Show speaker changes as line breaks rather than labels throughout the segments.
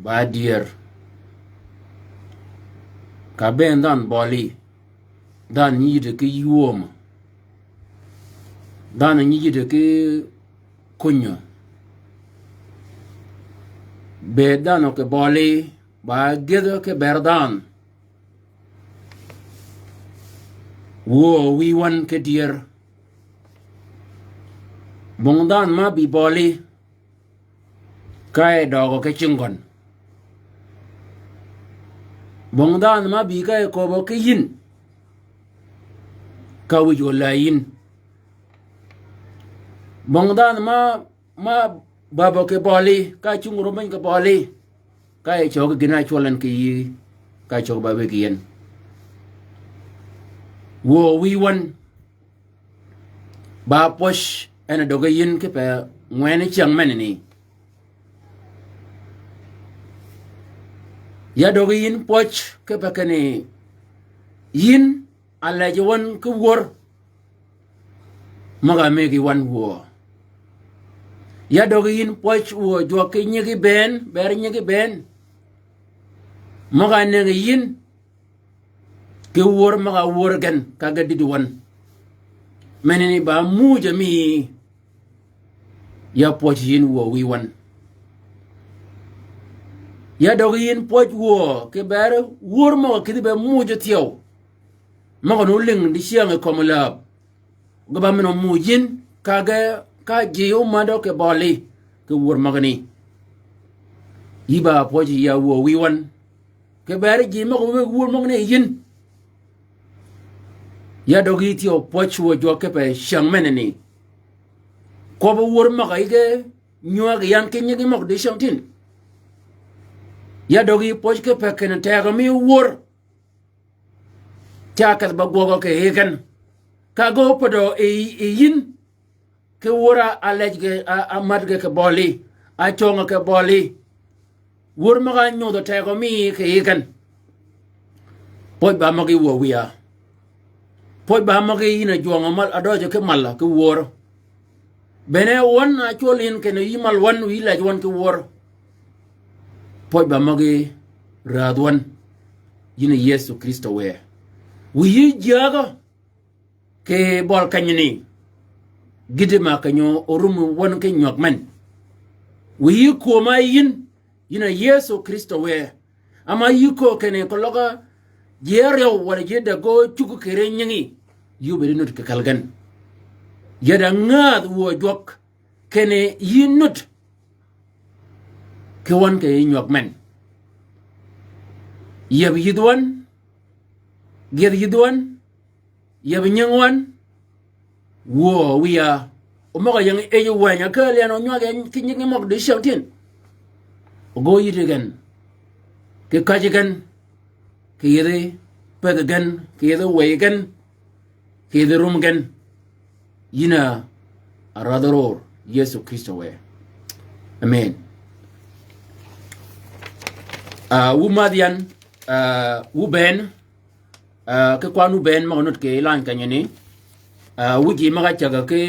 Badier, Kaben dan boli, dan yide ki yuom, dan yide ki kunyo, be dano ke boli, ba gedo ke berdan, wo wiwan ke dier, bongdan ma bi boli, kai dogo ke chingon. Bongdan ma bi kai kobo ke yin ka wi yo la yin bongdan ma babo ke boli ka chung roman ke boli ka e chok gina cholan ki ka chok ba we kien wo wi wan ba posh ana doga yin ke pa ngwen chang men ni ya doga yin poch ke pa kane yin ala jwan ku wor maga me ki wan wo ya doga yin poch wo jo ke nyigi ben ber nyigi ben maga ne yin ke wor maga wor gan kaga didi wan meneni ba mu jami ya poch yin wo wi wan ya doga yin poch wo ke ber wor maga kidi be mu je tiyo maga no ling di siang ko malab gaba meno mu yin kaga ka jiyo mado ke boli ke wor magani iba poch ya wo wi wan ke ber ji maga wor magani yin ya dogi tiyo poch wo jo ke pe shang meneni ko bo wor ma ga ige nyua ga yan ke nyigi mok de shang tin ya dogi poch ke pe ken ta ga mi wor ta ka ba go ke hegen ka go podo e yin ke wora alej ge a mat ge ke boli a chonga ke boli wor ma ga nyo do ta ga mi ke hegen poch ba ma gi wo wiya poch ba ma gi ina juanga mal adojo ke malla ke wor bene won a cholin ke no yimal wan wi la wan ke wor poch ba ma gi radwan yina Yesu Kristo we wi jaga ke bol kanyini gidima kanyo orum won ke nyok men wi ko ma yin yina Yesu Kristo we ama yiko kene ko loga jerew wala jeda go chuku kere nyingi yubere not ke kalgan yada ngad wo jok kene yinut ke won ke nyok men yeb yidwan ger yidwan yeb nyangwan wo wiya o mo yang e yo wanya ke le no nyoge kinyingi mok de shoutin go yidegen ke kajigan ke yede pegagan ke yede wegan ke yede rumgan yina aradoror Yesu Kristo we amen wu madian wu ben ke kwanu ben magonot ke lan kanyani wuji maga chaga ke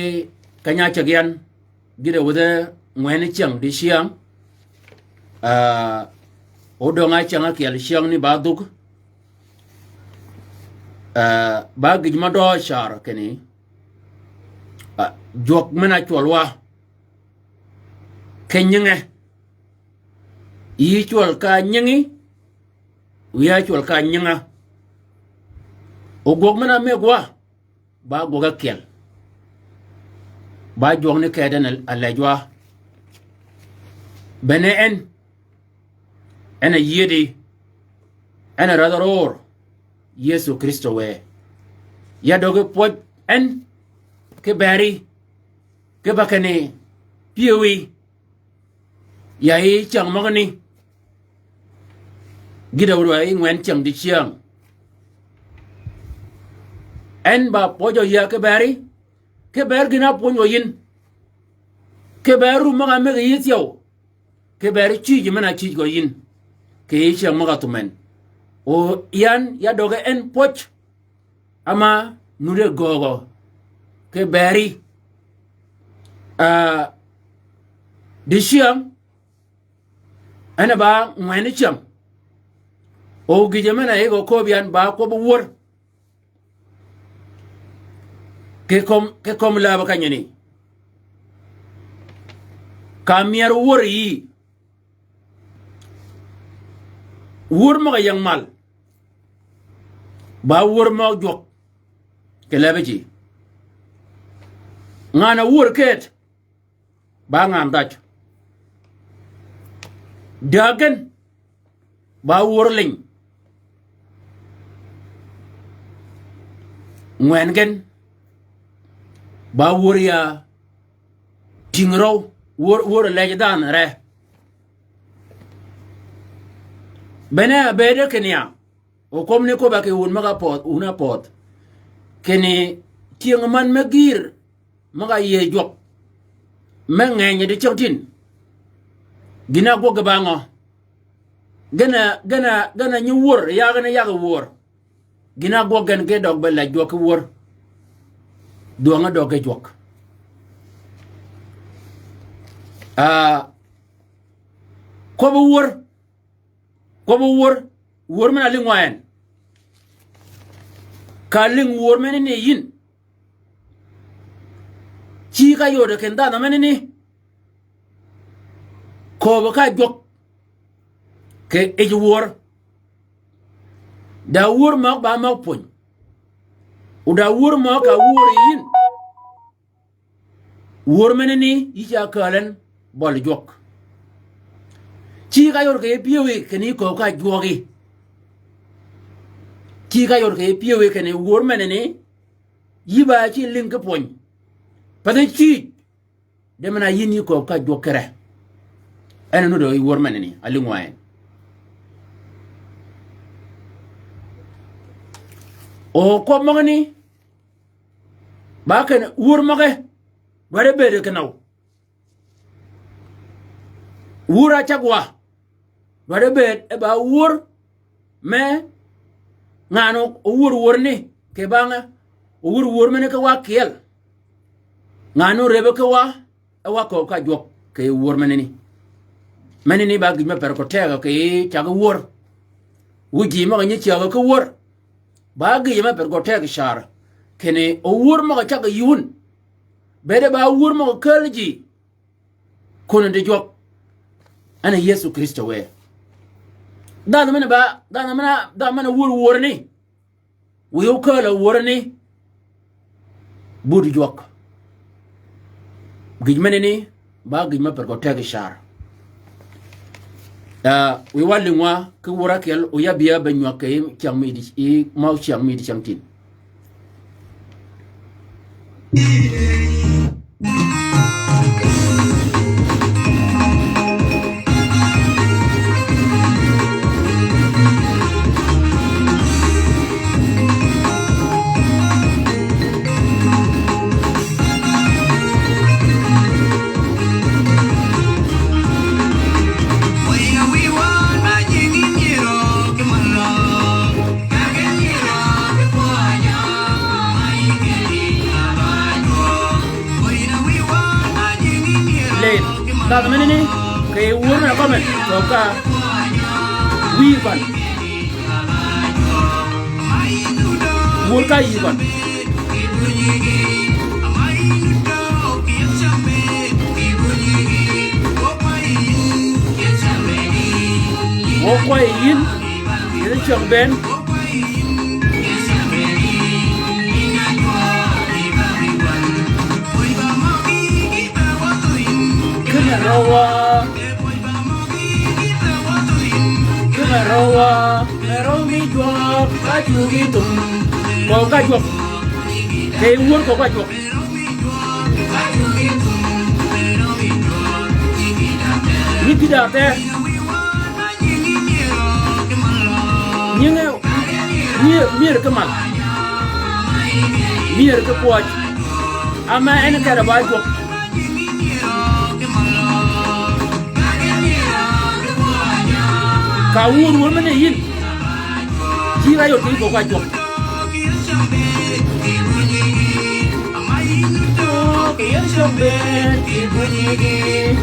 kanya chagyan gide wode ngwene chang di siang odonga changa ke al siang ni baduk ba gijma do shar keni jok mena chwalwa kenyenge yi chwal ka nyengi wiya chwal ka nyenga ogok mena megwa ba goga kel ba jok ne keden alajwa bene ena yedi ena radoror Yesu Kristo we ya doge poch en ke bari ke bakane piwi ya yi chang magani gida wuro yi ngwen chang di chiang en ba pojo ya ke bari ke ber gina ponyo yin ke beru maga me yityo ke beri chi jimana chi go yin ke yi chang maga tumen o yan ya doge en poch ama nure gogo ke beri di siang ana ba ngwani cham o gijemana ego kobian ba ko buwor ke kom la ba kanyani kamiar wor yi wor ma yang mal ba wor ma jok ke labeji ngana wor ket ba ngam dach dagan ba wor ling ngwen gen ba wor ya tingro wor lejedan re bene bede kenya o komne ko ba ke un maga pot una pot keni tieng man magir maga ye jok mengenye de choutin gina go gabango gana nyu wor ya gana wor gina go gen ge dog bella jok wor do nga dog ge jok ko bo wor mana lingwaen ka ling wor mene ne yin chi ka yoda kenda na mene ni ko ba ka jok ke e wor da wor ma ba ma pon u da wor ma ka wor yin wor mene ni ya kalen bol jok chi ka yor ke piwe ke ni ko ka jogi chi ka yor ke piwe ke ni wor mene ni yiba chi link pon pada chi de mana yini ko ka jokere ene no do wor mene ni alingwaen o ko magani ba ken wor mage bare bere kenaw wura chagwa bare bet e ba wor me ngano wor ni ke banga wor mene ka wa kiel ngano rebe ka wa e wa ko ka jok ke wor mene ni ba gima per ko tega ke chaga wor wuji ma nyi chaga ka wor ba gima per ko tega shar kene wor ma chaga yun bede ba wor ma kalji kono de jok ana Yesu Kristo we dana mana wor ni wiyo kala wor ni budu jok gijmene ni ba gijma per ko tege shar we walingwa ku wora kel o yabia benwa ke chammi di e ma chammi di chamtin da mene ni ke wor na komen to ka wi ban wor ka yi ban wo ko yin yin chong ben Kemerawa meromi juak kaju gitung ko kaju ke wor ko kaju ni tidak teh nyenge mir kemal mir ke kuat ama ene kada baju ka wor mene yin chi ra yo ti ko ka jok yen chambe ti bunyi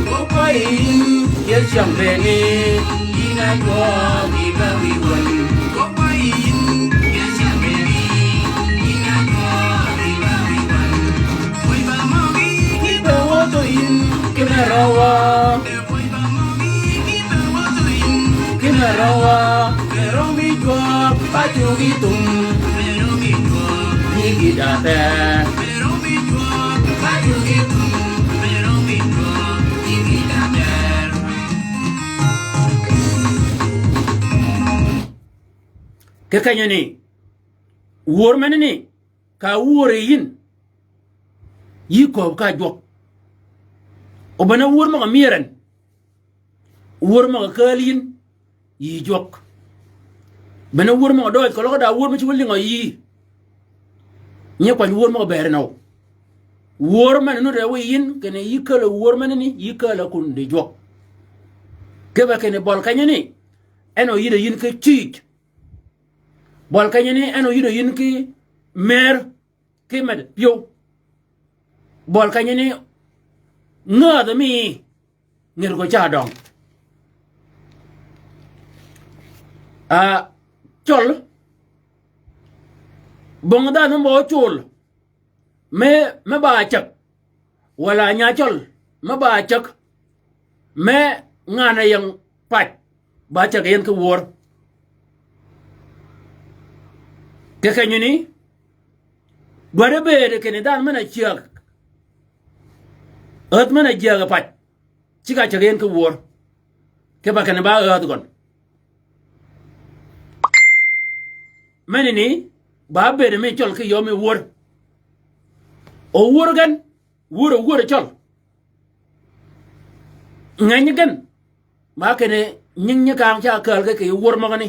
ko ka yen chambe ni ina yo mi ba wi won ko ka yen chambe ni ina yo mi ba wi won oi ba ma mi ki ba wo to yin ke na rawa Kemerawa meromi juak baju gitung meromi juak gigi date meromi juak baju gitung meromi juak gigi date kekanya ni wor mene ni ka wore yin yi ko ka jok o bana wor ma miran wor ma kalin yi jok bana wor ma do ko da wor ma ci wulli yi nye kwa wor ma ber naw wor man no rewe yin kene yikala wor man ni yikala kun de jok keba kene bol kanyani eno yide yin ke chich bol kanyani eno yide yin ki mer ki med pio bol kanyani ngada mi ngir ko cha dong a chol bongda no mo chol me ba chak wala nya chol me ba chak me ngana yang pat ba chak yen ko wor ke kanyuni gware be de ken dan mena chiak ot mena jaga pat chika chak yen ko wor ke ba kan ba ot gon menini ba be de me chol ke yo me wor o wor gan wor chol ngani gan ma kene nyin ka cha kal ke wor ma gani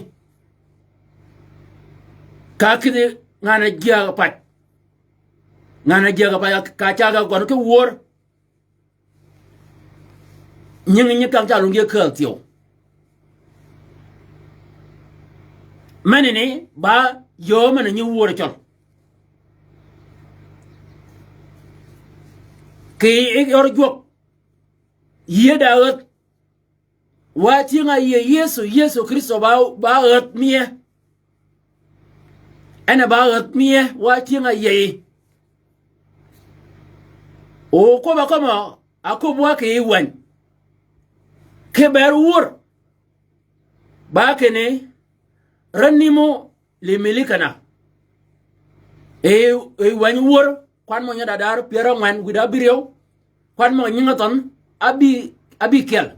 ka kide ngana jaga pat ka cha ga gon ke wor nyin ka cha lunge kal tio menini ba yo man ni wor chol ke yor jok ye da ot wati nga ye Yesu Kristo ba ot mie ana ba ot mie wati nga ye o ko ba kama akobwa ke wan ke ber wor ba kene ranimo le melikana e wan wor kwan mo nyada dar piero ngwan guda biriyo kwan mo nyingaton abi kel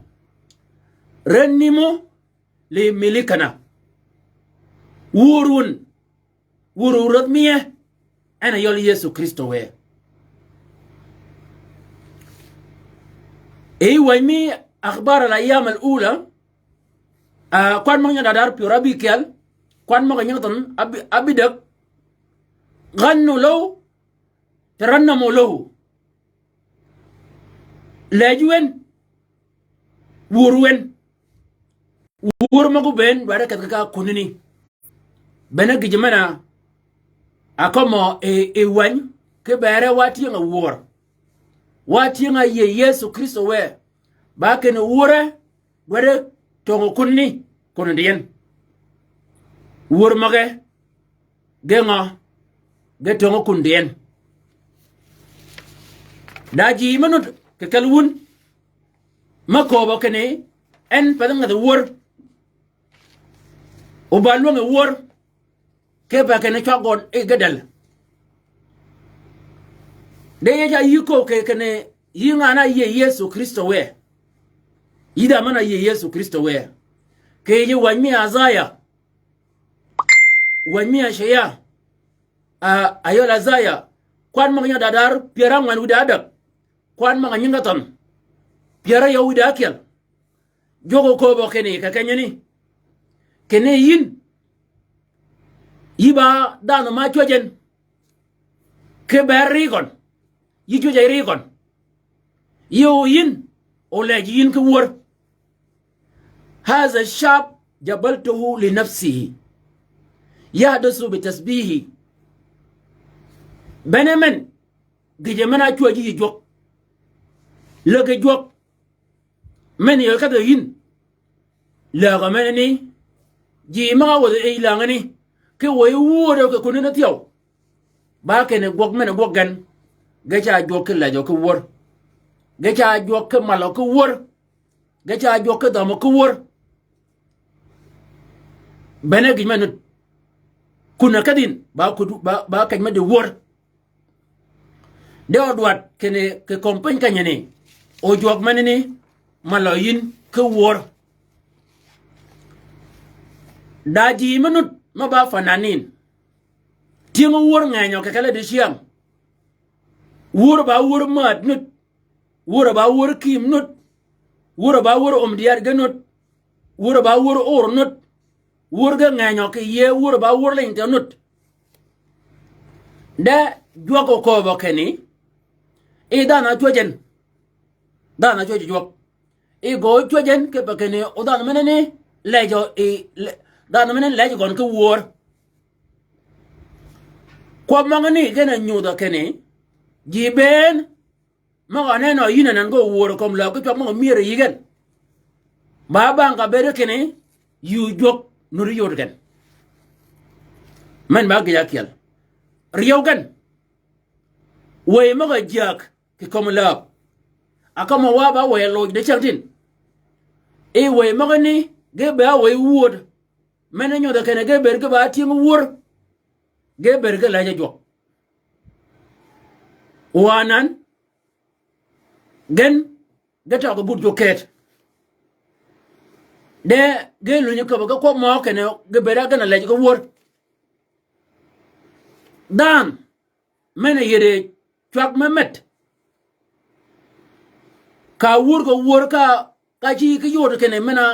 renimo le melikana wurun miye ana yol Yesu Kristo we waymi akhbar al ayyam al ula kwan mo nyada dar piero abi kel kwan mo nyingaton abi dak gannu law ترنموا له لاجوين وروين ورمغو بين بارك كا كونني بنا جمانا اكومو وان كباره واتي وور واتي يسوع كريستو و باكن وره وره تونغ كونني كوندين ورمغه genga getongo kundien daji manut ke kalwun makobo kene en padanga de wor o balwa nge wor ke ba kene chagon e gadal de ya yiko ke kene yinga na ye Yesu Kristo we ida mana ye Yesu Kristo we ke ye wami azaya wami ashaya ayola zaya kwan magnya dadar pierang wan udadak kwan mga nyingaton piara ya wida kel jogo ko bo kene ka kanyani kene yin yiba dano ma chojen ke berigon yi choje rigon yo yin ole yin ke wor هذا الشاب جبلته لنفسه يحدث بتسبيحه بنمن جمنا choji jok lege jok men yo kada yin la ga menni ji ma wo e la ngani ke wo wo do ko kunina tiyo ba ke ne gok men gok gan ga cha jok la jo ko wor ga cha jok malo ko wor ga cha jok da mo ko wor bene gi men kuna kadin ba ko ba ka me de wor de odwat kene ke kompany kanyane o jog manini maloyin ke wor daji manut maba fananin tingo wor nganyo ke kala de siam wor ba wor mat nut wura ba wur kim nut wura ba wur diar ganut wura ba wur or nut wur ga nganyo ke ye wura ba wur len nut da jogo ko bo keni e dana jojen jog e go jojen ke ba keni o dana menene lejo e dana menene lejo gon ke wur ko mangani gena nyuda keni jiben maga neno yina nan go wur kom la ko mo mire yigen ba banga bere keni yu jog nuri yorgen man ba ga yakyal riogan way maga jak ki kom lab akama wa ba way lo de chantin e way maga ni ge ba way wud men nyoda kene ge ber ge ba ti wur ge ber ge la jog wanan gen gata ko bud joket de ge lu ni ko ba ko mo kene ge bera gana la ko wur dan mena yere chwak memet ka wur ko wur ka chi ki yor kene mena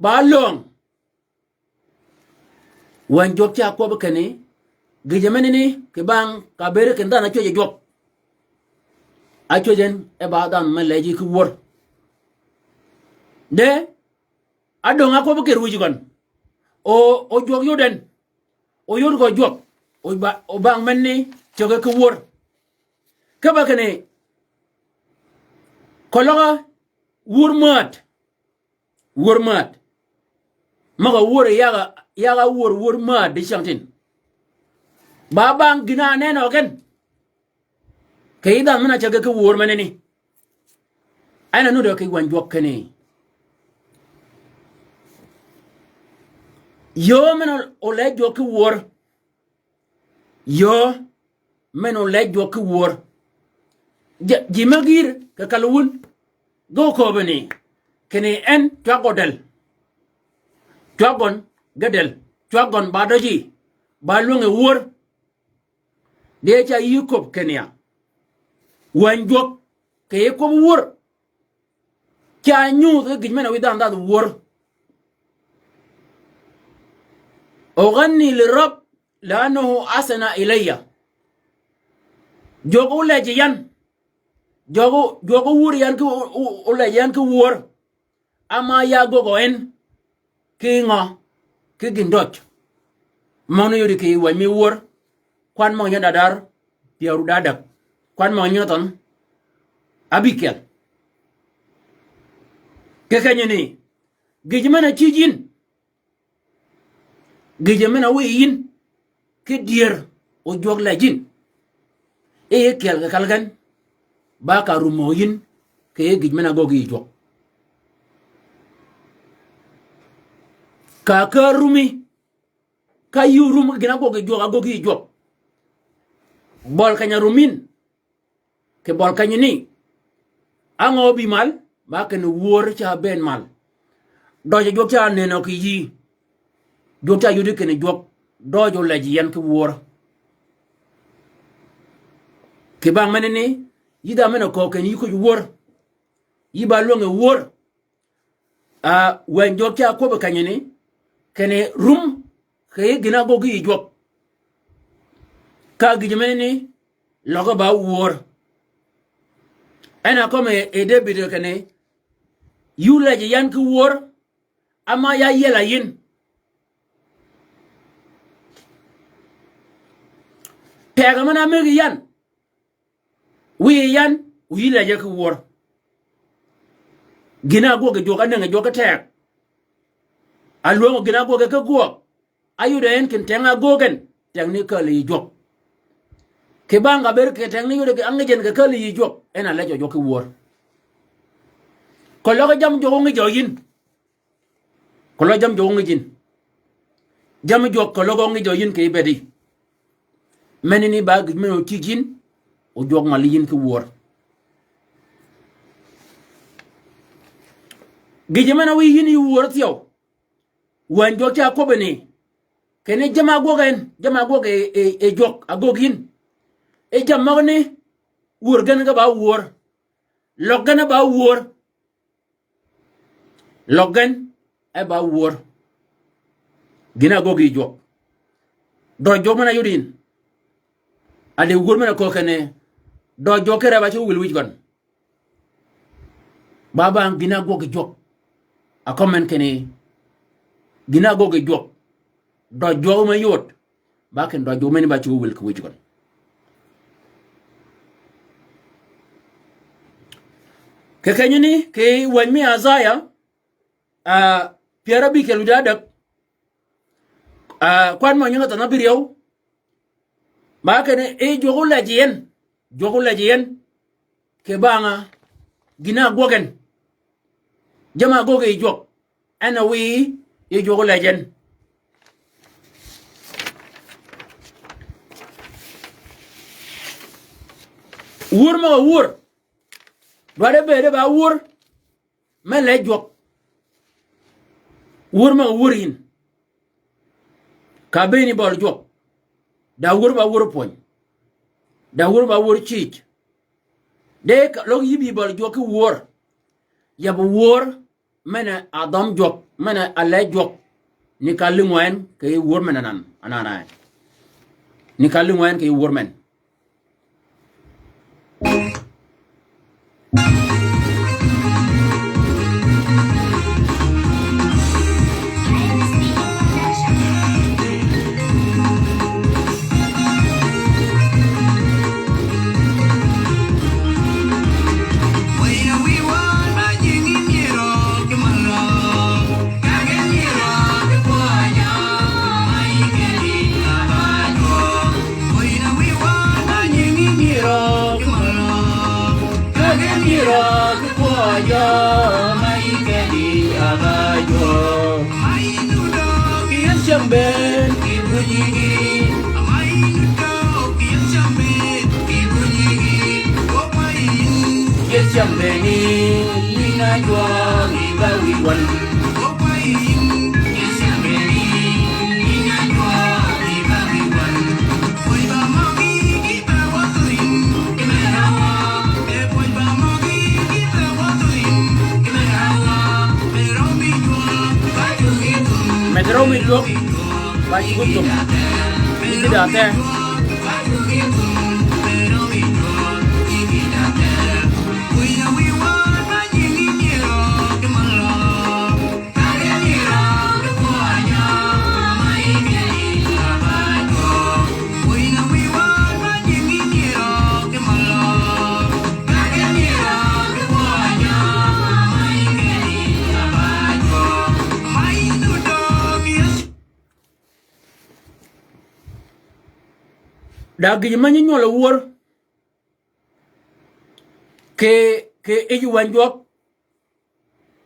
ba long wan jok cha ko ba kene ge jamene ni ke bang ka bere ken dana choje jok a chojen e ba dan men leji ki wur de adonga ko ba ke ruji gon o jok yoden o yor ko jok o bang men ni choge ki wur ka ba kene kologa wur mat maga wur yaga wur mat de chantin ba bang gina neno ken kayda mena choge ki wur meneni ana no do ki wan jok kene yo men o le jok ki wur yo men o le jok ki wur jimagir ka kalwun go ko bani kene en twagodel twagon gadel twagon badoji balunge wur de cha yikop kenya wanjok ke ko wur cha nyu de gijmena widan da wur أغني للرب لأنه أحسن إلي جوجو لجيان جوجو وريان كو لجيان كو ور أما يا جوجو إن كينغا كيجندوت مانو يوري كي ومي ور كوان ما يندار بيارو دادك كوان ما ينتون أبيكيل كيكنيني جيجمانا تيجين gijemena yin ke dier o jog la jin e kel ga kalgan ba ka rumo yin ke gijmena gogi jog ka rumi ka yurum gina gogi jog bol kanya rumin ke bol kanya ni ango bi mal ba ken wor cha ben mal do jog cha neno ki yi jokta yude kene jok dojo laji yan ki wor ke bang menene yida mena ko ken yiko wor yiba longe wor a wen jokta ko be kanyene kene rum ke gina gogi jok ka gije menene logo ba wor ana ko me e debide kene yu laji yan ki wor ama ya yela yin pega mana megi yan wi yan wi la je ko wor gina go ge joga nga joga tek alwo gina go ge ko go ayuda en kin tenga gogen teng ni kali jok ke banga ber ke teng ni yude ke angen ke kali jok ena la jo ko wor ko lo jam jo ngi joyin ko lo jam jo ngi jin jam jok ko lo ngi joyin ke bedi menini ba gmeno tijin o jog maliyin ki wor gijemena wi yin yu wor tiyo wan jog ta ko bene kene jama goge e jog agogin e jamma ne wor gan ga ba wor logan ba wor logan e ba wor gina gogi jo do jo mana yudin ade wor mana ko kane do jo kere ba ci wil wi gon baba gina gogi jo a comment kene gina gogi jo do jo ma yot ba ken do jo meni ba ci wil ko wi gon ke kenyini ke wanmi azaya piara bi ke ludadak kwan mo nyanga tana biriyaw ba ke ne e jogo lajien ke banga gina gogen jama goge jog ana wi e jogo lajen wur ma wur dwade bede ba wur me le jok wur ma wurin ka beni bol jok da wur ba wur pon da wur ba wur chich de log yibi bol jok wur ya bu wur mena adam jok mena ale jok ni kalingwen ke wur mena nan anana ni kalingwen ke wur men Ben ibu nyigi amai nudo kian jambe ibu nyigi opain yes jambe ni lina jwa iba wiwan opain yes jambe ni lina jwa iba wiwan oi ba magi kita watuin kemerawa oi ba magi kita watuin kemerawa meromi jwa baju itu meromi jwa baju itu ini date dagi manyi nyola wor ke eju wanjok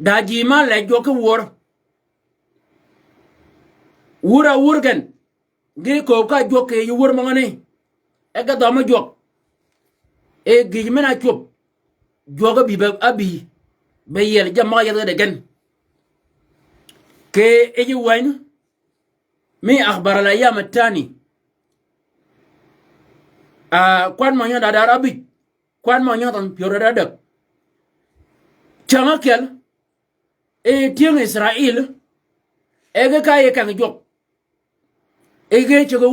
daji ma le jok wor wura wurgen gi ko ka jok ke yu wor mangane e ga dama jok e gi mena chop joga bi ba abi be yel jama ya de gen ke eju wan mi akhbar al ayyam الثاني kwan mo nya da arabi kwan mo nya ton pioro da dak changa kel e tieng Israel e ga kay kan jok e ge chego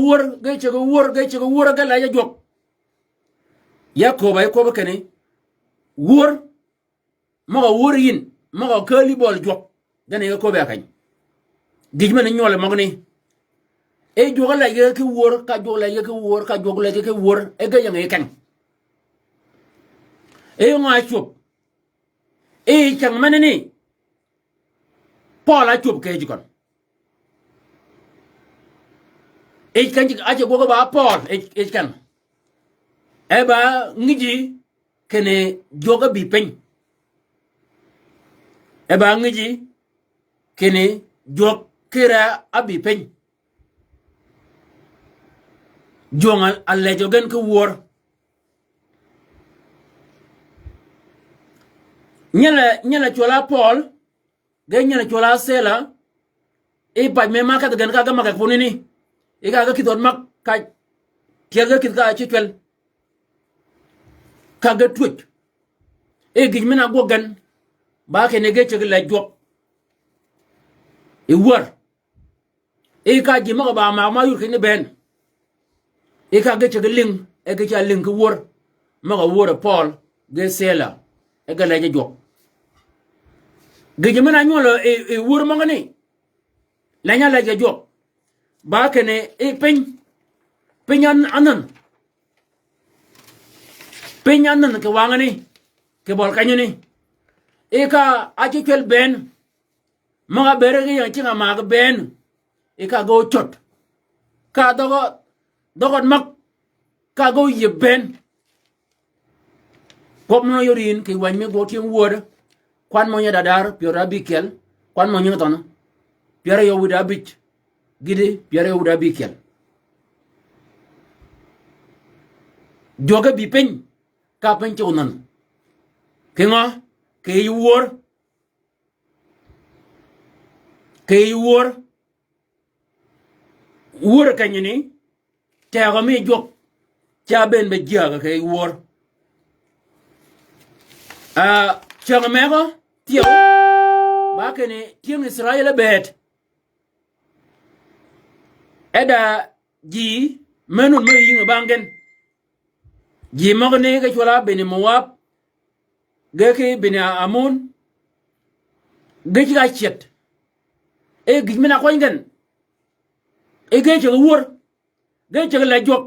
wor ga la ya jok ya ko bay ko ba kene wor mo ga wor yin mo ga kali bol jok gane ga ko ba kan digma ni ñole mo ni e joga la ye ke wor ka joga la ye ke wor ka joga la ye ke wor e ga yang e kan e nga chup e chang manani Paul a chup ke jikon e kan jik aje goga ba Paul e kan e ba ngiji kene joga bi pen e ba ngiji kene jog kira abi pen jongal alle jogen ko wor nyala chola Paul ge nyala chola Sela e pa me maka gan ka ga maka funini e ga kidon mak ka tiaga kid ka chitwel ka ga twit e gij mena go gan ba ke ne ge che la jok e war e ka ji ma ba ma yur ke ne ben e ka ge che ling e ge cha ling ku war ma ga war Paul ge sela e ga la je jok gij mena nyolo e war ma ngani la nya la je jok ba ke ne e penyan anan ke wangani ke bol kanyani e ka achi kel ben maga bere ge yang chinga mag ben e ka go chot ka dogo mak ka go ye ben pop no yorin ke wan me go tien wor kwan mo nya dadar piora bikel kwan mo nya ton piora yo wuda bich gidi piora yo wuda bikel joga bi pen ka pen chonan kenga ke wor kanyini te ga mi jok cha ben be jaga ke wor cha me ga tio ba ke ni tien Israel bet eda ji menun me yin bangen ji magne ga chola beni Moab ge ke beni Amun ge ga chet e gij mena ko ngen e ge che wor ge che la jok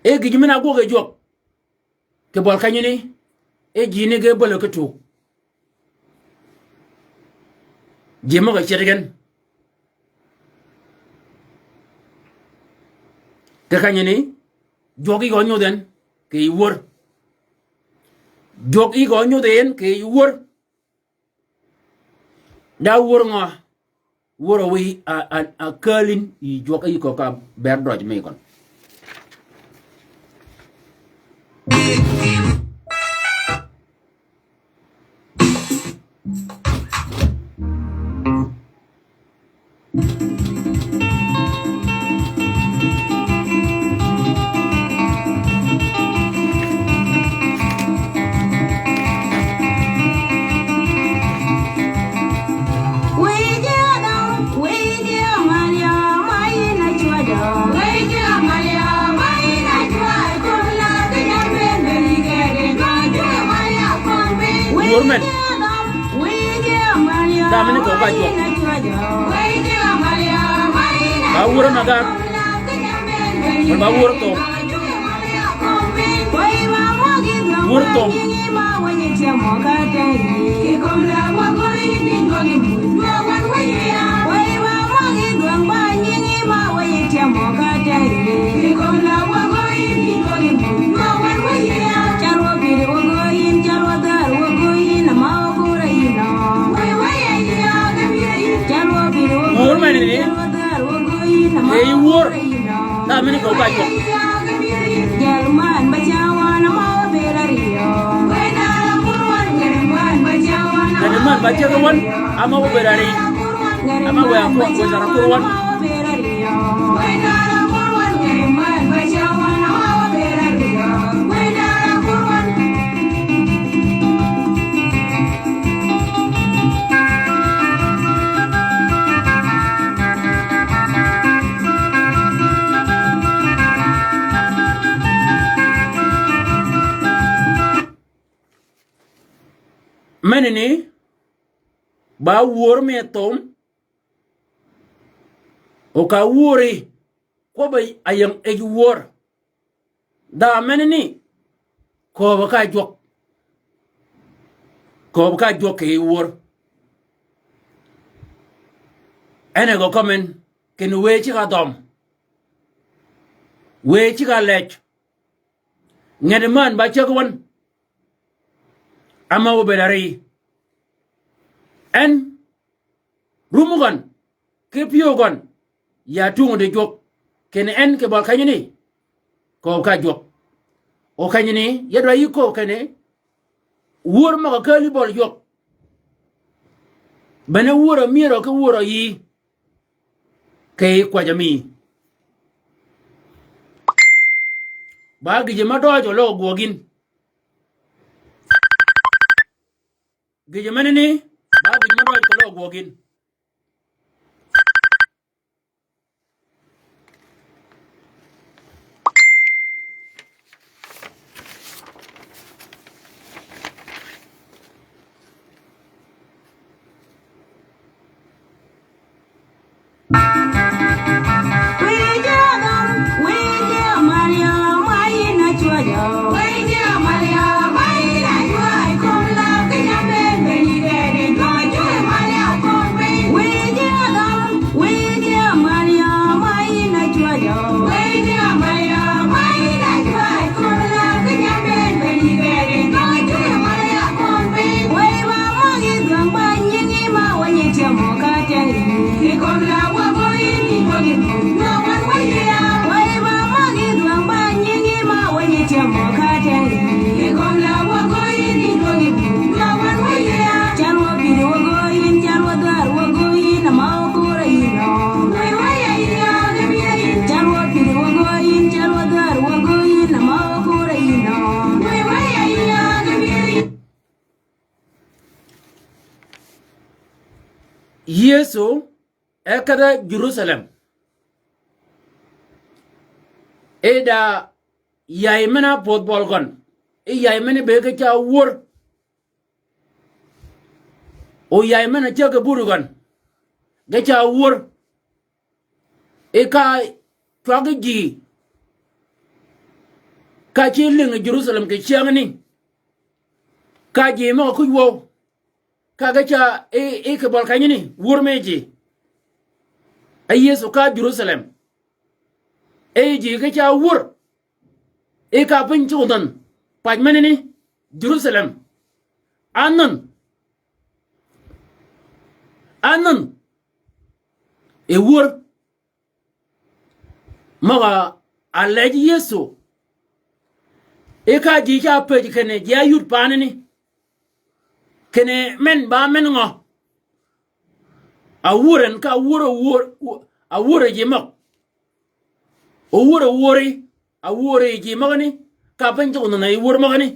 e gij mena go ge jok ke bol kanyini e ji ne ge bol ke tu ji mo ga chet gen ke kanyini jogi go nyoden ke wor jogi go nyoden ke wor da wor nga wor wi a kalin I jogi ko ka ber doj me kon men da mene ko ba jok ba wuro na ga ba wuro to wur men ni e wur da mene ko ba jok
Jalman bacawana mau belario.
man ba jaga wan ama wo berari ama wa ko zara kurwan menene ba wor me tom o ka wori ko bay ayam e wor da menene ko ba ka jok e wor ene go komen ken wechi ka dom wechi ka lech ngede man ba chegwon ama wo bedari en rumugon ke piogon ya tungo de jok ken en ke bol kanyini ko ka jok o kanyini yedwa yiko kene wur ma ko kali bol jok bene wuro miro ke wuro yi ke kwa jami ba gije ma dojo lo gogin gije menini ba gije man roj ko gogin Yesu ekada Jerusalem eda yaimena pot bolgon e yaimena beke cha wor o yaimena cha ke burugon ge cha wor e ka twagji ka chi ling Jerusalem ke chiangni ka ji mo ku wo ka ga cha e ke bol kanyini wor meji ay Yesu ka Jerusalem e ji ge cha wor e ka pin chudan paj menini Jerusalem anan e wor maga alaji Yesu e ka ji cha pej kene ja yut panini kene men ba men ngo awuren ka awure ji mak awure ji magani ka pen to na wur magani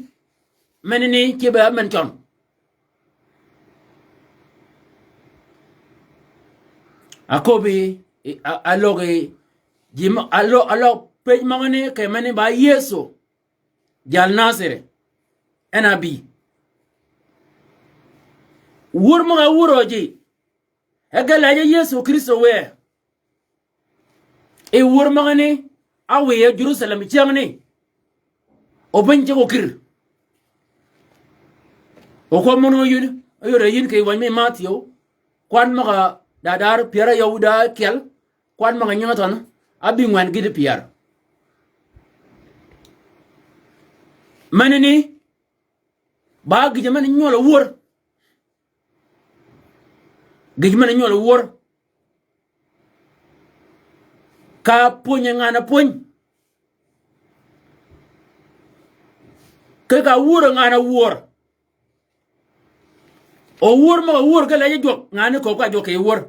menini ke ba men ton akobi aloge ji alo pej magani ke meni ba Yesu jal nasere enabi wur maga wuroji egala Yesu Kristo we e wur magani awe Jerusalem chiangni obenje ko kir o ko mono yun ayore yin ke wan me Matthew kwan maga dadar piara Yahuda kel kwan maga nyaton abi ngwan gidi piar manini ba gije man nyola wur gijman nyol wor ka punya ngana puny ke ka wur ngana wor o wur ma wur ka laje jok ngana ko ka jok e wor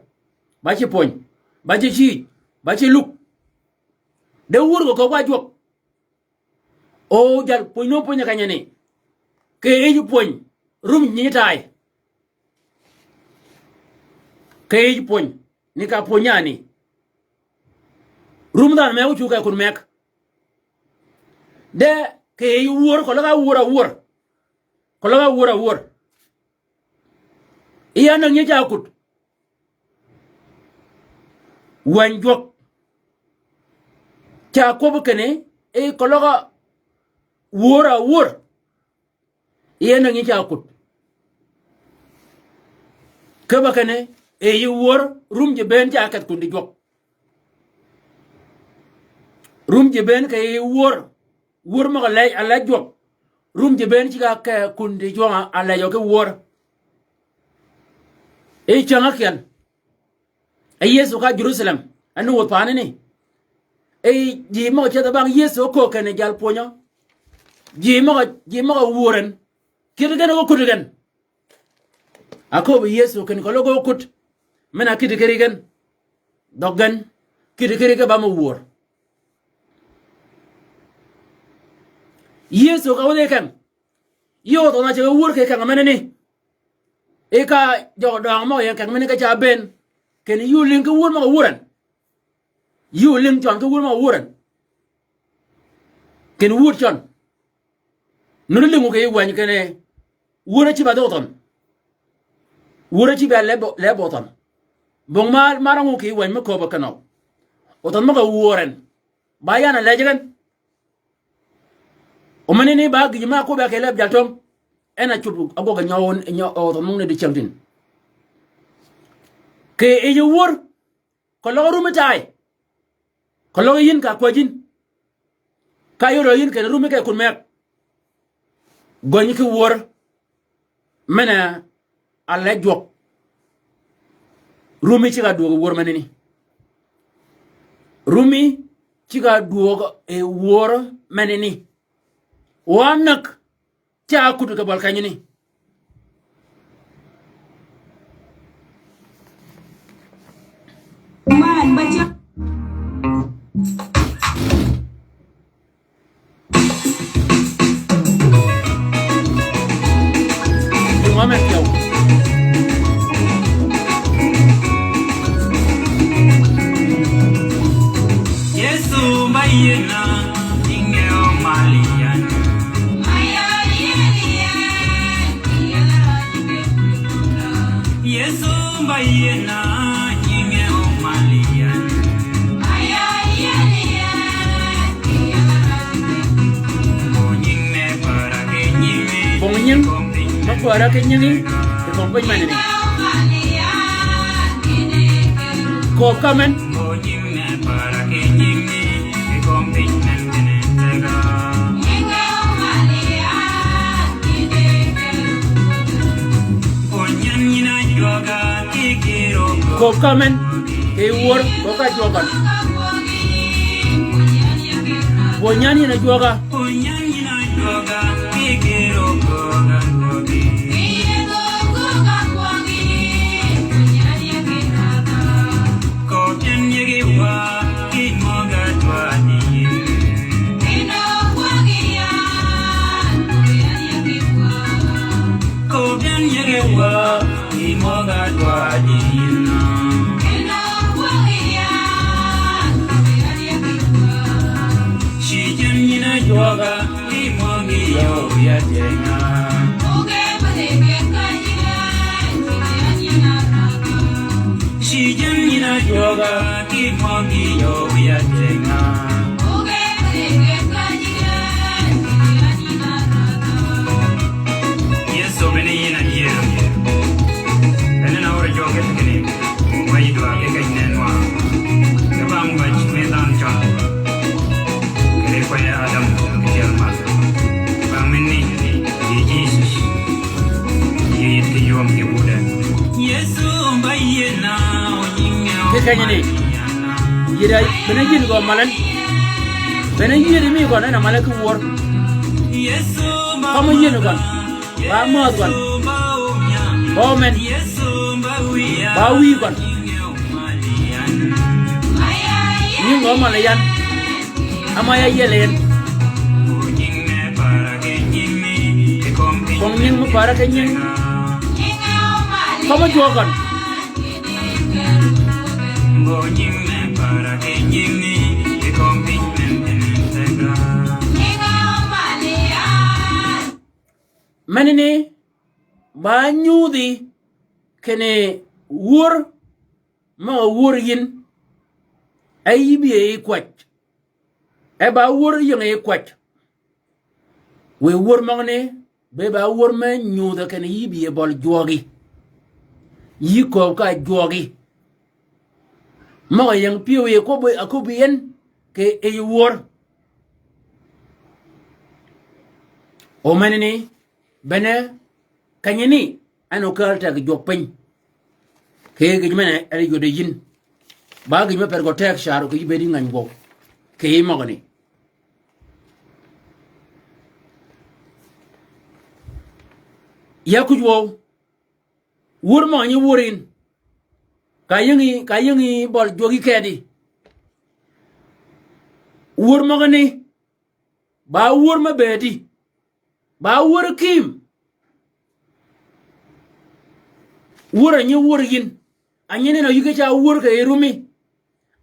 ba ci puny ba ci ba ci luk de wur ko ka jok o jal puny no punya kanyane ke e puny rum ni tay kay poñ ni ka poñani rum dan me wucu ka kun mek de kay wor ko la wor ko la wor iya na ngi jakut wan jok ca ko bu kene e ko la wor iya na ngi jakut ke ba kene e yi wor rum je ben ja kat kundi jok rum je ben kay wor ma lay ala jok rum je ben ci ka kundi joma ala yo ke wor e changa kyan e Yesu ka Jerusalem anu wo pane ni e ji mo che da bang Yesu ko kene jal ponyo ji mo woren kirgen ko kudigen akobo Yesu ken ko logo kut mena kiti kerigen doggan kiti kerigen ba mo wor Yesu ka wone kan yo to na che wor ke kan meneni eka jo dong mo yen kak mini ka cha ben ken yu ling ku wur ma wuran yu ling chon ku wur ma wuran ken wur chon nunu lingu ke wan kene wura ci ba doton wura ci ba leboton bong ma marangu ke wan ma ko ba kano oton ma ka wuran ba yana lejigan o manini ba gi ma ko ba ke leb jaltom ena chubu ago ga nyawon oton mung ne di changtin ke e yu wur ko lo ru mitai ko lo yin ka kwajin ka yoro yin ke ru mi ke kun mek gonyi ki wur mena alle jok rumi ci ga duogo wur manini rumi ci ga duogo e wur manini wanak ca kudu ka balkany ni
man baca
Muhammad yow
Yesu bayena ingeo malian Yesu bayena ingeo malian Bonyine para kenyime
bongin makwara kenyini ke kompany manini ko kamen
Bonyine para kenyime kompinen tenentega Bonyina yoga kikiro
ko kamen e wur ko ka jogan bonyani na joga
Bonyina yoga kikiro goga gogi Kopyan yegewa kimoga twani Kopyan yegewa kimoga twani Shijan yina yoga kimogi yo yatenga Shijan yina yoga kimogi yo yatenga Yeso bene yina yero Bene na ora joga tekene Wai dua ke kainenwa Kabam bach medan chan Kere kwaya Adam kejel mas Bamini di Jesus Yit ke yom ke Buddha Yesu bayena
ke kanyini yira bena yin go malan bena yiri mi go na malaka wur
Yesu
kama yin go ba mo go ba men
Yesu
ba wi go ni go malayan ama ya yelen kong ning mo para kanyin kama jogan manini ba nyudi kene wur ma wur yin ayibi e kwach e ba wur yin e kwach we wur magne be ba wur ma nyuda kene yibi e bol jogi yi ko ka jogi ma yang piyo ye ko boy akubien ke e wur o manini bene kanyini ano kalta ga jopin ke ga mena ari gode yin ba ga me pergo tek sharu ko yibedi ngany go ke magani ya kujwo wur ma ni wurin kayingi bol jogi kedi wur magani ba wur ma bedi ba wur kim wura nyi wur yin anye ne no yuge cha wur ka irumi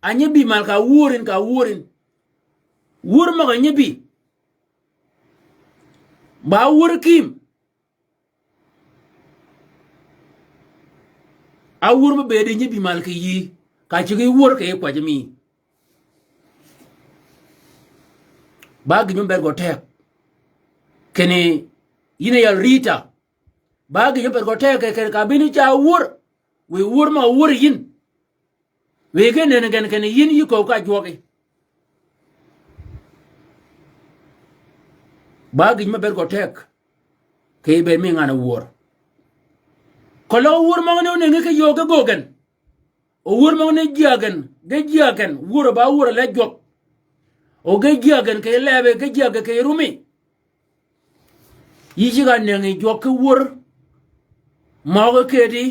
anye bi mal ka wurin wur ma ga nyi bi ba wur kim a wur ma be de nyi bi mal ka yi ka ci wur ka kwa jami ba gi nyumber go tek kene yine yal rita ba gi nyumber go tek ke ka bini cha wur we wur ma wur yin we ke ne gen kene yin yi ko ka joge ba gi nyumber go tek ke be mi ngana wur ko lo wur ma ne ne ke yoge gogen o wur ma ne jagan wur ba wur la jog o ge jagan ke lebe ge jaga ke rumi yi jiga ne ngi jog ke wur ma go ke di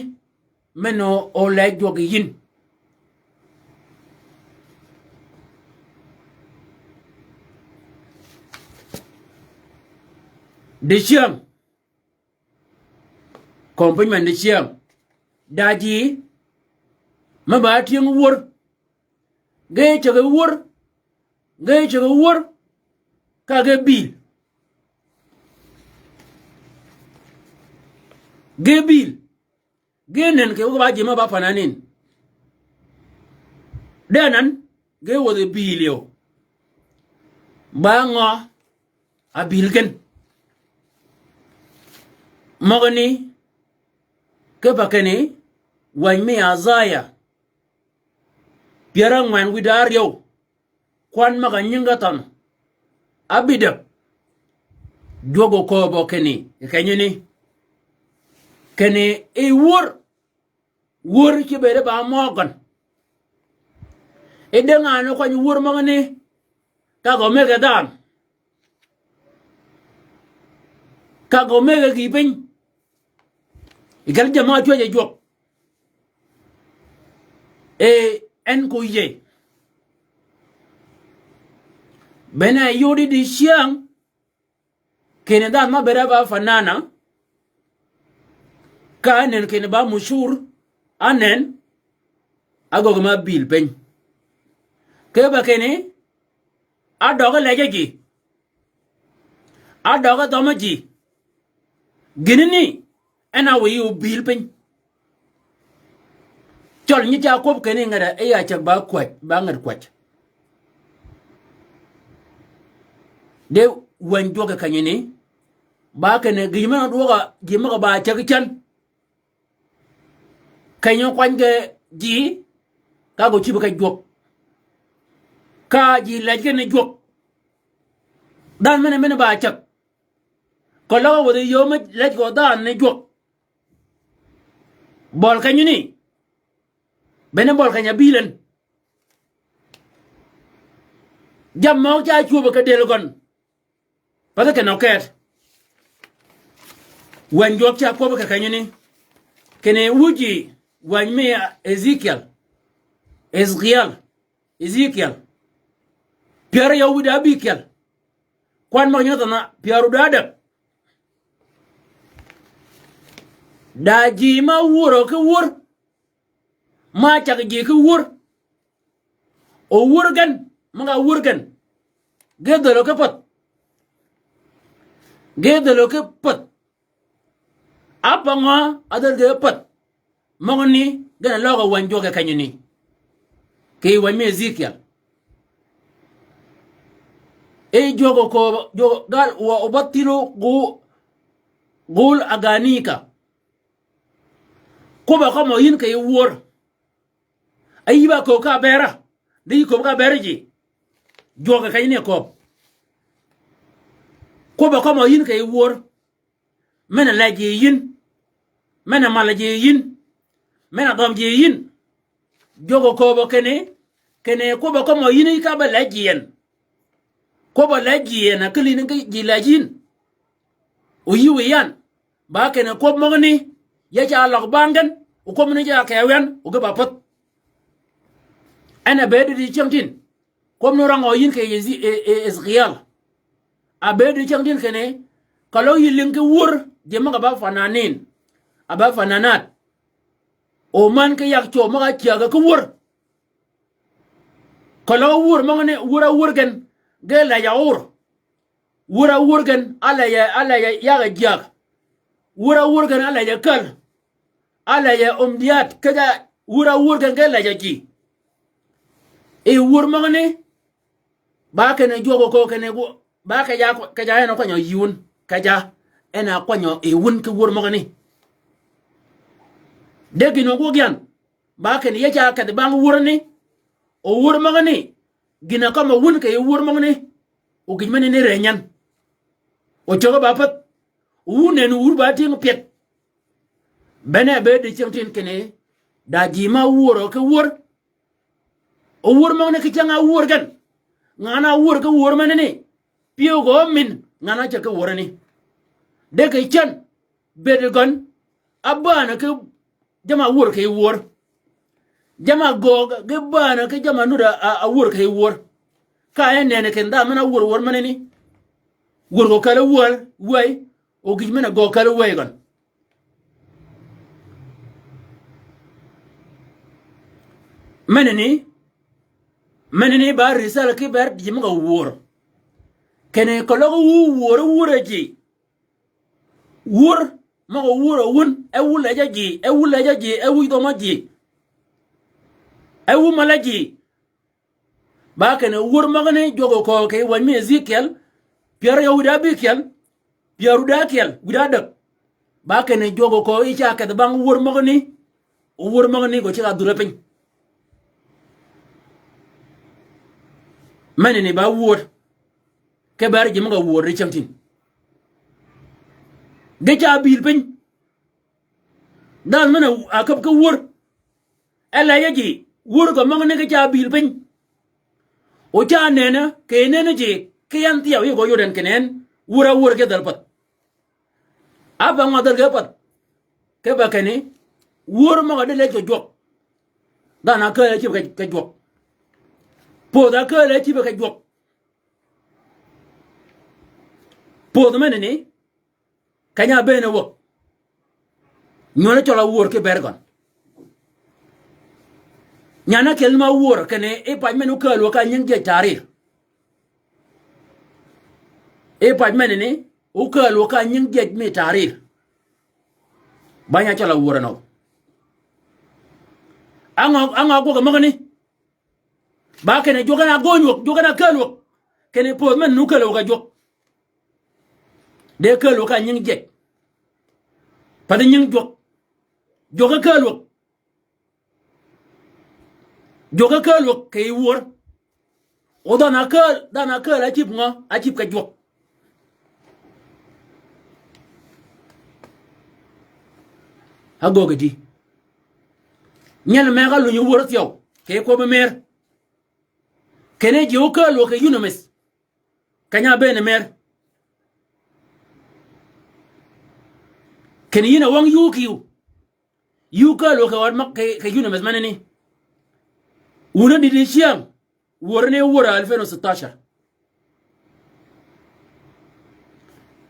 meno o la jog yin de chiam kompagnon de chiam daji ma ba tieng wur ge chege wur ka ge bil ge nen ke ba jima ba fananin denan ge wo de bil yo ba ngo a bil ken magani ke bakene wan me azaya Pierang man widar yo kwan maga nyinga tan abidab jogo ko bo keni kene e wur ki bere ba mogan e denga no ko wur magani ka go mega dan ka go mega ki pin igal jama joje jok e en ko ye bena yodi di siang kene da ma bera ba fanana kanen kene ba mushur anen agogo ma bil pen ke ba kene adoga lejeji adoga domaji ginini ena wi bil pen chol ni ja ko kene ngara e ya cha ba kwat ba ngar kwat de wan joga kanyene ba kene gima doga ba cha chan kanyo kwange ji ka go chi ba jok ka ji la kene jok dan mene ba cha ko lo wo de yo ma la go dan ne jok bol kanyuni bene bol kanya bilen jam mo ja chuba ka del gon pada ke noket wan jok cha ko ka kanyini kene wuji wan me Ezekiel Pierre Yahuda bikel kwan ma nyota na Pierre dada daji ma wuro ke wur ma chak ji ke wur o wurgan mga wurgan gedelo ke pat apa nga adal ge pat mongni gana logo wan joge kanyini ke wan me Ezekiel e jogo ko jogo gal wa obatiro gul aganika ko ba ko mo yin ke wur ayiba ko ka bera di ko ka berji joga kayne ko ba ko mo yin kay wor mena laji yin mena malaji yin mena dom ji yin jogo ko ba kene ko ba ko mo yin ka ba laji yen ko ba laji yen akali ni ji lajin o yiwe yan ba kene ko mo ni ya ja lok bangan o ko mo ni ja kawen o ga ba pat ana bedu di chamtin kom no rango yin ke Ezekiel a bedu chamtin kene kalo yilin ke wur je maga ba fananin aba fananat o man ke yak cho maga tiaga ko wor ko la wor magane wura wurgen ge la ya wura wurgen ala ya ga jak wura wurgen ala ya kal ala ya umdiyat kaja wura wurgen ge la ya ji e wur magane ba ke ne jogo ko ke ne go ba ke ya ka ja na ko nyo yun ka ja ena ko nyo e wun ke wur magane degi no go gyan ba ke ne ya ja ka de bang wur ni o wur magane gina kama wun ke wur magane o gimene ne renyan o jogo ba pat wune no wur ba ting pet bene be de chimtin kene da jima wuro ke wur o wur magane ke janga wur gan ngana wur ke wur manene piyo go min ngana cha ke wur ni de ke chan be de gon abana ke jama wur ke wur jama gog ge bana ke jama nuda a wur ke wur ka ene ne ken da mana wur manene wur go kala wur way o gi mena go kala way gon manene ba risala ke ber jima go wur kene ko lo wur ji wur ma go wur wun e wula ji e wi do ma ji e wu malaji ba kene wur magane jogo ko ke wan mi Ezekiel Pierre Yahuda bikel Pierre Dakel guda ba kene jogo ko icha ka bang wur magane go ci adura pen manene ba wur ke bar ji mga wur ri chamtin de cha bil pen dal mana akap ka wur ala yaji wur ko magane ke cha bil pen o cha nena ke nena je ke yan tiya yo go yoden kenen wur ke dalpat aba ngadal ke pat ke ba kene wur ma de le jok dana ke ci ke jok po da ke le ci ke jok po da menene kanya bene wo nyone chola wur ke bergon nyana kelma wur kene e paj menu kalo ka nyinge tarir e paj menene o kalo ka nyinge me tarir banya chola wur no anga go magani ba kene jogana gonyo jogana kalo kene po men nu kalo ka jog de kalo ka nyinge pada nying jog joga kalo ke wur o dana kal achip nga achip ka jok hago gadi nyal me ga lu wur tiyo ke ko be mer kene ji o kal ke yunumes kanya bene mer kene yina wang yu kal ke war mak ke yunumes manene wuna didi shiyam wurne wura 2016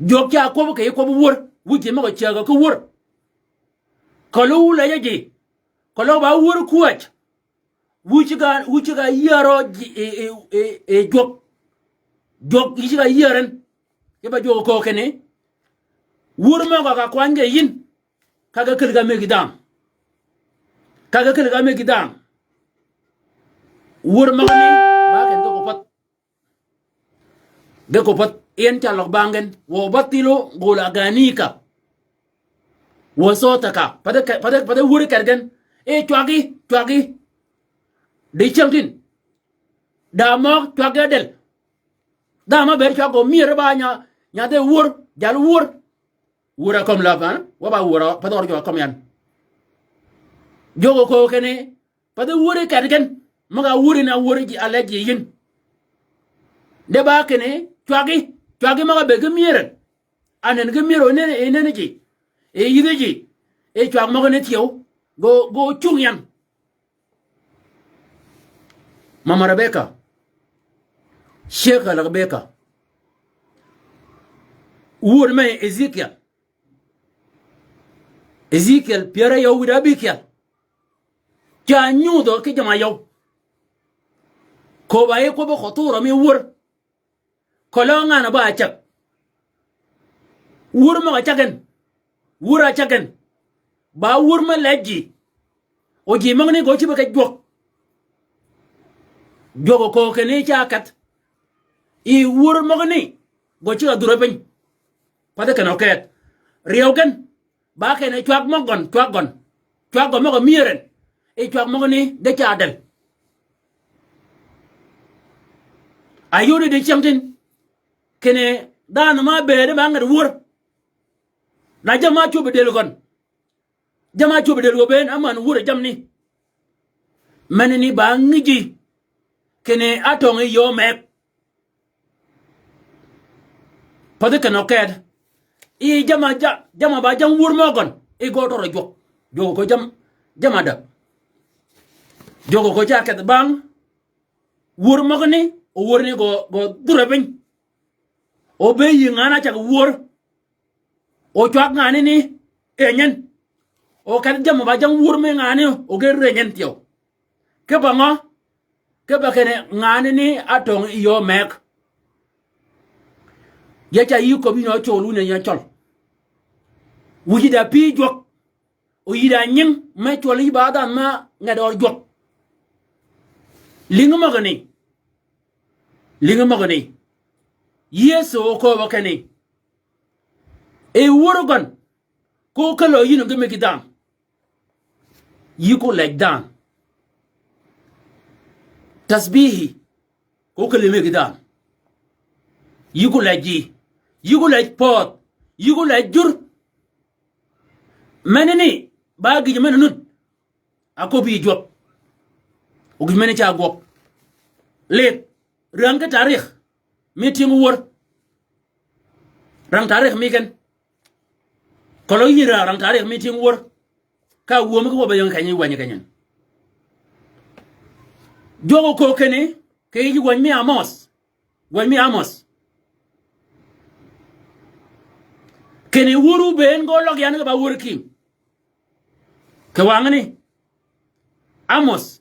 jokya ko ke ko wur wuce maka ciyaga ko wur kalo la yaje kalo ba wur kuwach wuce ga yaro jok yici ga yaren yaba joko ko kene wur maka ka kwange yin kaga kilga me gidam wur magani ba ken ko pat en ta lok bangen wo batilo gola ganika wo sotaka pada wur kergen e twagi de chamtin da mo twagi del da ma ber twago mir ba nya de wur jal wura kom la ban wo ba wura pada or jo kom yan jogo ko kene pada wur kergen maga wuri na wuri ji alaji yin de ba kene twagi maga be gemiren anen gemiro ne ji e yide ji e twag maga ne tiyo go chungyan mama Rebecca Sheikh Rebecca wur me Ezekiel Pierre Yahuda bikel cha nyu do ki jama yow ko baye ko ba khatura mi wur ko lo ngana ba chak wur ma chagen wura chagen ba wur ma leji o ji magni go ci ba ka jok jogo ko kene cha kat I wur magni go ci adura pen pada kana ket riogen ba kene chwak mogon chwak go mo miren e chwak magni de cha del ayode de chamtin kene dan ma be de ma ngar wur na jama chobe del gon jama chobe del go ben aman wur jamni manini ba ngiji kene atong yo mek pada kana ket I jama ba jam wur mogon e go toro jogo ko jama da jogo ko jaket bang wur magni o wur ni go durabin o be yi ngana chak wur o chwak ngani ni enyen o kan jama ba jam wur me ngani o ge renyen tiyo ke bango ke ba kene ngani ni atong yo mek ya cha yi ko bi no cholu ne ya chol wuji da pi jok o yi da nyin me choli ba da ma ngador jok linga magani yeso ko wakani e worogon ko kalo yino ngeme kidan yiko like dan tasbihi ko kale me kidan yiko like ji yiko like pot yiko like jur meneni ba gi menun akobi job o gi meni cha gok lek rang ka tarikh meeting wor rang tarikh migen kolo yira rang tarikh meeting wor ka wo mo ko ba yang kanyi wanya kanyen jogo ko kene ke yi wan mi amos kene wuru ben go log yan ba wur kim ke wangani amos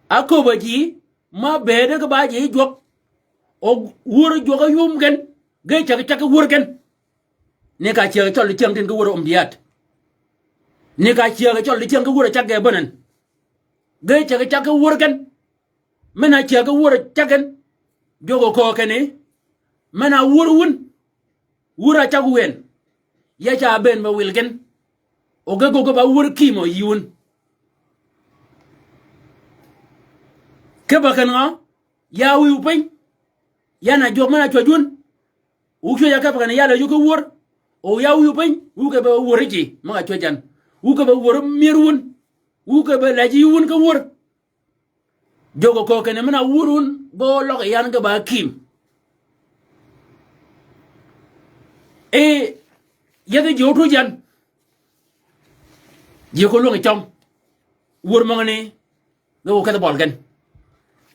akobaji ma bede ga baji jok o wur joga yum gen ge chak wur gen ne ka che chol chang tin ga wur diat ne ka che chol chang ga wur chak ge banan ge chak wur gen mena che ga wur chagen jogo ko kene mena wur wun wura chak wen ya cha ben ba wil gen o ge go ba wur kimo yun ke bakan nga ya wi upin yana jog mana chojun u ke ya ka bakan ya la yuko wor o ya wi upin u ke ba wor ji ma chojan u ke ba wor mirun u ke ba laji wun ka wor jogo ko ken mana wurun bo lo yan ga ba kim e ya de joto jan je ko lo ngi chom wor ma ngani go ka bol gan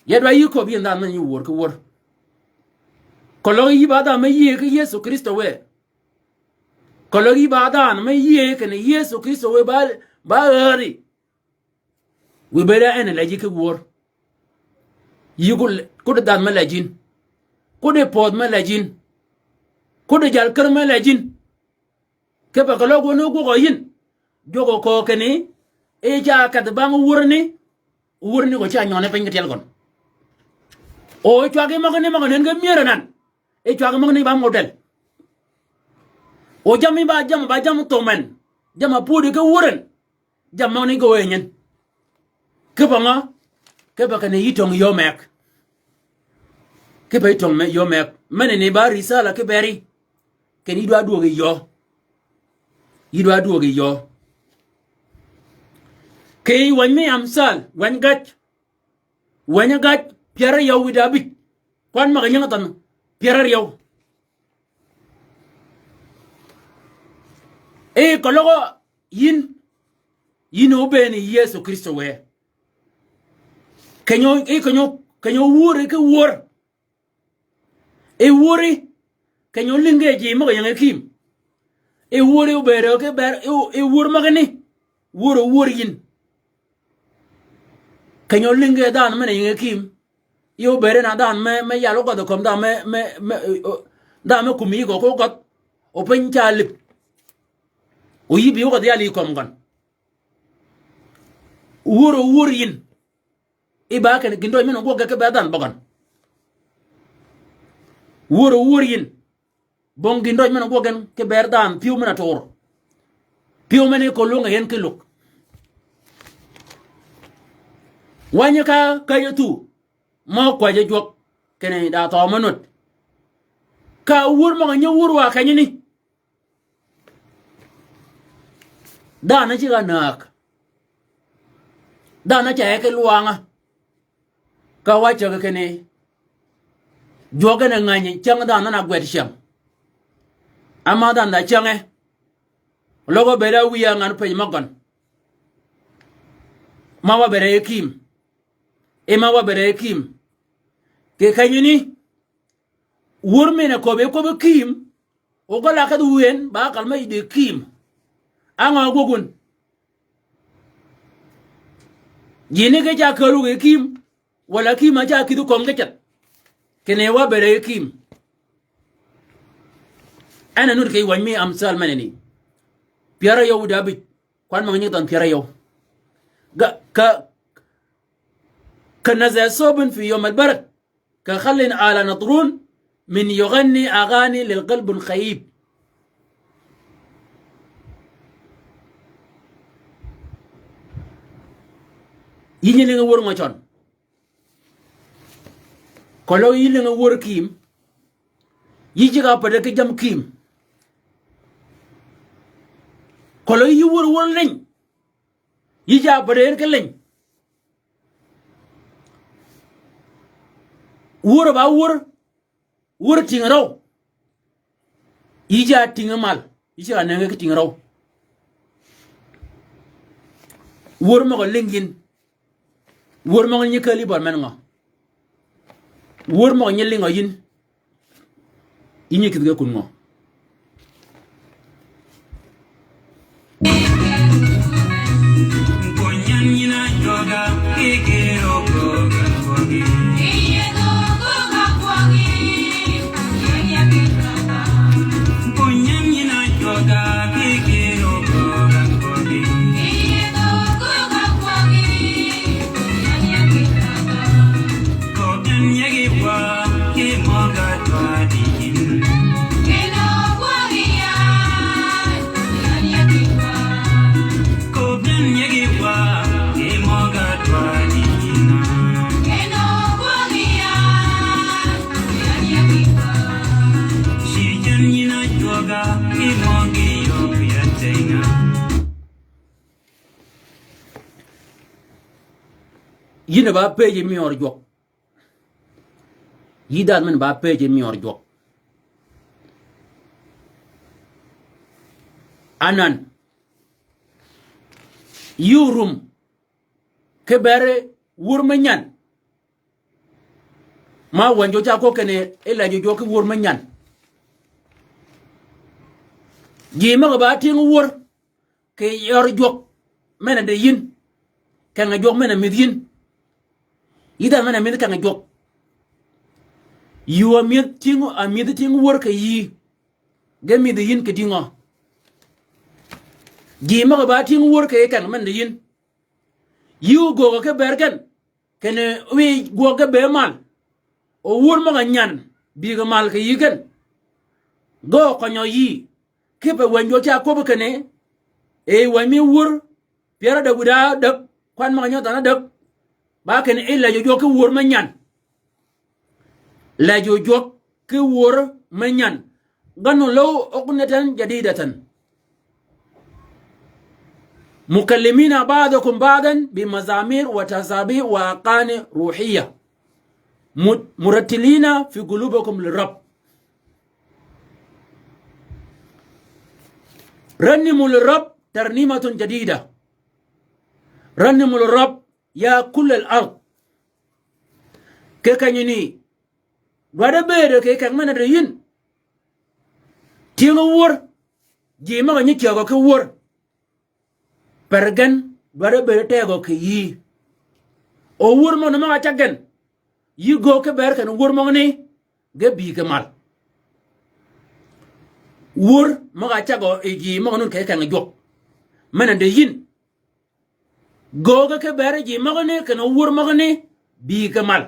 yadwa yi ko bi ndan man yi wor ko wor ko lo yi bada me yi ke Yesu Kristo we ko lo yi bada me yi ke ne Yesu Kristo we ba ari we bera en la ji ke wor yi ko dan ma la jin ko de pod ma la jin ko de jal kar ma la jin ke ba ko lo go no go yin jogo ko ke ni e ja ka de bang wurni ko cha nyone pe ngetel gon o chwage magane nga mieranan e chwage magane ba model o jam tomen jam pudi ke wuren jam magane go yenyen ke ba kana yitong yomek ke ba yitong me yomek mane ne ba risala ke beri ke ni do adu ge yo ke wan me amsal wan gat piara yaw widabi kwan maganya tan piara yaw e kologo yin obeni Yesu Kristo we kenyo wuri ke wor e wuri kenyo lingeji mo yang kim e wuri obere ke ber e wur magani wuro yin kanyo linge dan mene yinge kim yo bere na dan me yalo ko kom da me kumi go ko got o pen chalip o yibi ko yali kom gon wur yin iba kan gindo men go ga ke badan bagon wur yin bon gindo men go gen ke berdan piu mena tor piu mene ko lunga yen ke luk wanya ka kayatu mo kwaje jok kene da to manut ka wur mo nya wur wa kanyini da na ci ga nak da na ca ke luanga ka wacha ga kene joga na ngani chang da na gwet sham ama da na change logo bela wiya ngan pe magon mawa bere kim ema wa bere kim ke kanyini wurmene ko be kim o gola ka duwen ba kalma ide kim anga gogun jini ke ja karu ke kim wala kim ja kidu konge chat kene wa bere kim ana nur ke wani amsal manani piara yow dabi kwan ma ngi tan piara yow ga كنزع صوب في يوم البرد كخل على نطرون من يغني أغاني للقلب الخيب يجي لنا ور ماتون كلو يجي لنا ور كيم يجي كابدا كجام كيم كلو يجي ور لين يجي كابدا كلين wur ba wur tingaraw ija tingamal ija ananga tingaraw wur mo lingin wur mo nyi kali bor men nga wur mo nyi lingo yin yinyi kidga kun ngo
Konyan yina joga kikiro koga kogi
yine ba peje mi or jok yidan men ba peje mi or jok anan yurum kebere wurmanyan ma wanjo ta ko kene ila jo jok wurmanyan ji ma ba tin wur ke yor jok mena de yin kan jok mena midyin ida mana mi kan jok yuwa mi tingu a mi tingu wor ka yi ga mi de yin ka dingo gi ma ba tingu wor ka kan man de yin yu go ka bergan kene wi go ga be mal o wor ma nyan bi ga mal ka yi kan go ko nyo yi ke pe wanjo cha ko ba kene e wa mi wor piara da guda da kwan ma nyo ta na da ba ken illa jo ko wor manyan la jo ko wor manyan ganu law uqnatan jadidatan mukallimina ba'dakum ba'dan bimazamir wa tasabih wa aqani ruhiyya murattilina fi qulubikum lirabb rannimu lirabb tarnimatun jadida rannimu lirabb يا كل الأرض كيكانيني دوada bede kekang mana reyin tingo wor jima ganyi kiago ke wor pergan doada bede tego ke yi o wur mo no ma chagen yi go ke ber kan wur mo ni ge bi ke mal wur mo ga chago e ji mo nun ke kan jok mena de yin go ke ber ji mo ni kan wur mo ni bi ke mal